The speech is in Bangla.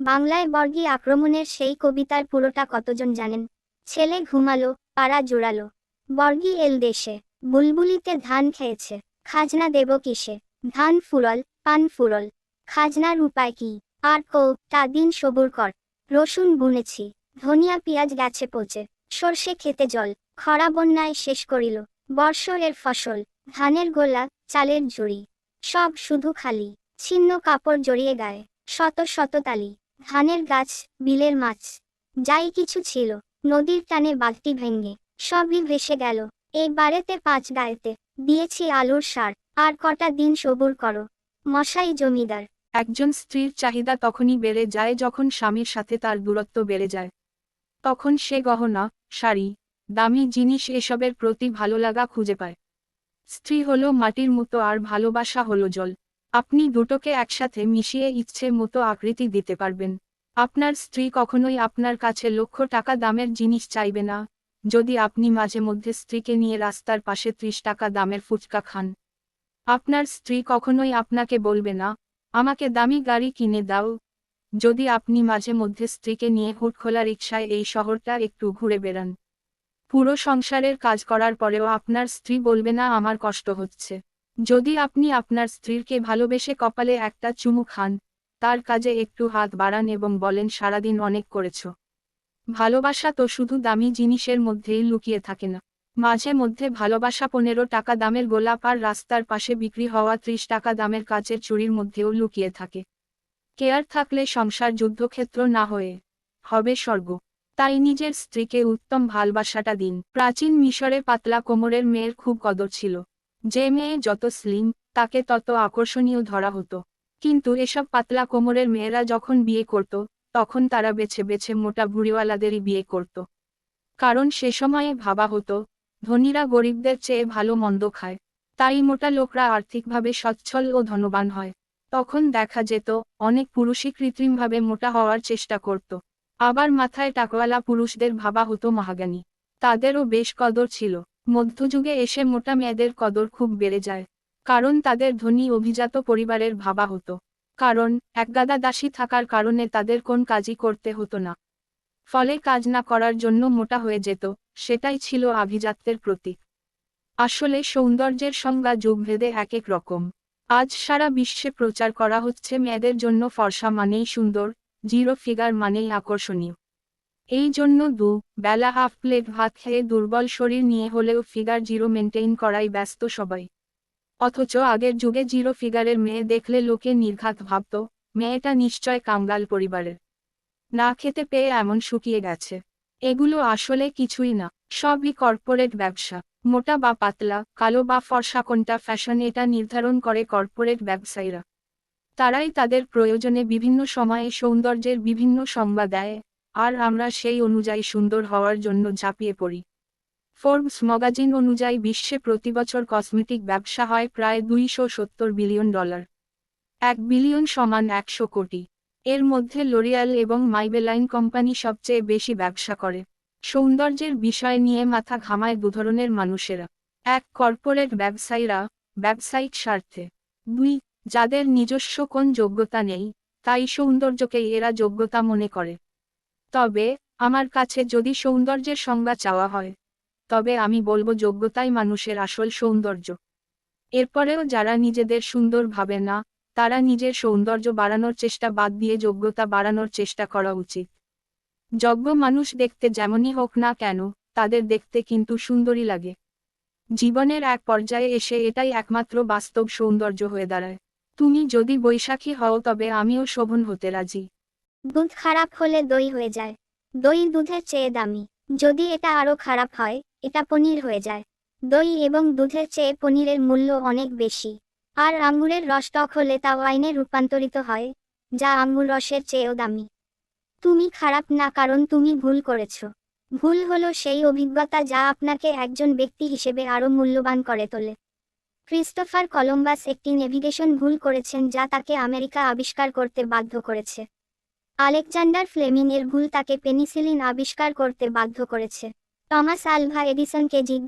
বাংলায় বর্গী আক্রমণের সেই কবিতার পুরোটা কতজন জানেন? ছেলে ঘুমালো, পাড়া জোড়ালো, বর্গী এল দেশে, বুলবুলিতে ধান খেয়েছে, খাজনা দেব কিসে? ধান ফুরল, পান ফুরল, খাজনার উপায় কি? আর তা দিন সবুর কর, রসুন বুনেছি, ধনিয়া পিঁয়াজ গেছে পচে, সর্ষে খেতে জল, খরা বন্যায় শেষ করিল, বর্ষ এর ফসল, ধানের গোলা, চালের ঝুড়ি, সব শুধু খালি, ছিন্ন কাপড় জড়িয়ে গায়ে, শত শত তালি, ধানের গাছ, বিলের মাছ, যাই কিছু ছিল, নদীর টানে বালতি ভেঙ্গে, সবই ভেসে গেল, এই বাড়েতে 5 গায়েতে, দিয়েছি আলুর সার, আর কটা দিন সবুর করো, মশাই জমিদার। একজন স্ত্রীর চাহিদা তখনই বেড়ে যায় যখন স্বামীর সাথে তার দূরত্ব বেড়ে যায়। তখন সে গহনা, শাড়ি, দামি জিনিস এসবের প্রতি ভালো লাগা খুঁজে পায়। স্ত্রী হলো মাটির মতো আর ভালোবাসা হলো জল। আপনি দুটোকে একসাথে মিশিয়ে ইচ্ছে মতো আকৃতি দিতে পারবেন। আপনার স্ত্রী কখনোই আপনার কাছে লক্ষ টাকা দামের জিনিস চাইবে না, যদি আপনি মাঝে মধ্যে স্ত্রীকে নিয়ে রাস্তার পাশে 30 টাকা দামের ফুচকা খান। আপনার স্ত্রী কখনোই আপনাকে বলবে না, আমাকে দামি গাড়ি কিনে দাও, যদি আপনি মাঝে মধ্যে স্ত্রীকে নিয়ে হুটখোলা রিকশায় এই শহরটা একটু ঘুরে বেড়ান। পুরো সংসারের কাজ করার পরেও আপনার স্ত্রী বলবে না আমার কষ্ট হচ্ছে। যদি আপনি আপনার স্ত্রীকে ভালোবেসে কপালে একটা চুমু খান, তার কাজে একটু হাত বাড়ান এবং বলেন সারাদিন অনেক করেছো। ভালোবাসা তো শুধু দামি জিনিসের মধ্যেই লুকিয়ে থাকে না। মাঝে মধ্যে ভালোবাসা 15 টাকা দামের গোলাপ আর রাস্তার পাশে বিক্রি হওয়া 30 টাকা দামের কাচের চুড়ির মধ্যেও লুকিয়ে থাকে। কেয়ার থাকলে সংসার যুদ্ধক্ষেত্র না হয়ে হবে স্বর্গ। তাই নিজের স্ত্রীকে উত্তম ভালোবাসাটা দিন। প্রাচীন মিশরে পাতলা কোমরের মেয়ের খুব কদর ছিল। যে মেয়ে যত স্লিম, তাকে তত আকর্ষণীয় ধরা হতো। কিন্তু এসব পাতলা কোমরের মেয়েরা যখন বিয়ে করত, তখন তারা বেছে বেছে মোটা ভুঁড়িওয়ালাদেরই বিয়ে করত। কারণ সে সময়ে ভাবা হতো, ধনীরা গরিবদের চেয়ে ভালো মন্দ খায়, তাই মোটা লোকরা আর্থিকভাবে সচ্ছল ও ধনবান হয়। তখন দেখা যেত, অনেক পুরুষই কৃত্রিমভাবে মোটা হওয়ার চেষ্টা করত। আবার মাথায় টাকওয়ালা পুরুষদের ভাবা হতো মহাজ্ঞানী, তাদেরও বেশ কদর ছিল। মধ্যযুগে এসে মোটা মেয়েদের কদর খুব বেড়ে যায়, কারণ তাদের ধনী অভিজাত পরিবারের ভাবা হতো। কারণ একগাদা দাসী থাকার কারণে তাদের কোন কাজই করতে হতো না, ফলে কাজ না করার জন্য মোটা হয়ে যেত, সেটাই ছিল আভিজাত্যের প্রতীক। আসলে সৌন্দর্যের সংজ্ঞা যুগভেদে এক এক রকম। আজ সারা বিশ্বে প্রচার করা হচ্ছে মেয়েদের জন্য ফর্সা মানেই সুন্দর, জিরো ফিগার মানেই আকর্ষণীয়। এই জন্য বেলা হাফ প্লেট ভাত খেয়ে দুর্বল শরীর নিয়ে হলেও ফিগার জিরো মেনটেইন করাই ব্যস্ত সবাই। অথচ আগের যুগে জিরো ফিগারের মেয়ে দেখলে লোকে নির্ঘাত ভাবত, মেয়েটা নিশ্চয় কাঙ্গাল পরিবারের, না খেতে পেয়ে এমন শুকিয়ে গেছে। এগুলো আসলে কিছুই না, সবই কর্পোরেট ব্যবসা। মোটা বা পাতলা, কালো বা ফর্সা কোনটা ফ্যাশন এটা নির্ধারণ করে কর্পোরেট ব্যবসায়ীরা। তারাই তাদের প্রয়োজনে বিভিন্ন সময়ে সৌন্দর্যের বিভিন্ন সংজ্ঞা দেয়, আর আমরা সেই অনুযায়ী সুন্দর হওয়ার জন্য ঝাঁপিয়ে পড়ি। ফোর্বস ম্যাগাজিন অনুযায়ী বিশ্বে প্রতিবছর কসমেটিক ব্যবসা হয় প্রায় $270 বিলিয়ন। 1 বিলিয়ন সমান 100 কোটি। এর মধ্যে লরিয়াল এবং মাইবেলাইন কোম্পানি সবচেয়ে বেশি ব্যবসা করে। সৌন্দর্যের বিষয় নিয়ে মাথা ঘামায় দুধরনের মানুষেরা। 1. কর্পোরেট ব্যবসায়ীরা, ব্যবসায়িক স্বার্থে। 2. যাদের নিজস্ব কোন যোগ্যতা নেই, তাই সৌন্দর্যকেই এরা যোগ্যতা মনে করে। তবে আমার কাছে যদি সৌন্দর্যের সংজ্ঞা চাওয়া হয়, তবে আমি বলবো যোগ্যতাই মানুষের আসল সৌন্দর্য। এরপরেও যারা নিজেদের সুন্দর ভাবে না, তারা নিজের সৌন্দর্য বাড়ানোর চেষ্টা বাদ দিয়ে যোগ্যতা বাড়ানোর চেষ্টা করা উচিত। যোগ্য মানুষ দেখতে যেমনই হোক না কেন, তাদের দেখতে কিন্তু সুন্দরই লাগে। জীবনের এক পর্যায়ে এসে এটাই একমাত্র বাস্তব সৌন্দর্য হয়ে দাঁড়ায়। তুমি যদি বৈশাখী হও তবে আমিও শোভন হতে রাজি। দুধ খারাপ হলে দই হয়ে যায়, দই দুধের চেয়ে দামি। যদি এটা আরো খারাপ হয়, এটা পনির হয়ে যায়। দই এবং দুধের চেয়ে পনিরের মূল্য অনেক বেশি। আর আঙ্গুরের রস টক হলে তা ওয়াইনে রূপান্তরিত হয়, যা আঙ্গুর রসের চেয়েও দামি। তুমি খারাপ না কারণ তুমি ভুল করেছো। ভুল হলো সেই অভিজ্ঞতা যা আপনাকে একজন ব্যক্তি হিসেবে আরো মূল্যবান করে তোলে। ক্রিস্টোফার কলম্বাস একটি নেভিগেশন ভুল করেছেন যা তাকে আমেরিকা আবিষ্কার করতে বাধ্য করেছে। আলেকজান্ডার ফ্লেমিং এর ভুল তাকে পেনিসিলিন আবিষ্কার করতে বাধ্য করেছে। টমাস আলভা এডিসনকে জিজ্ঞেস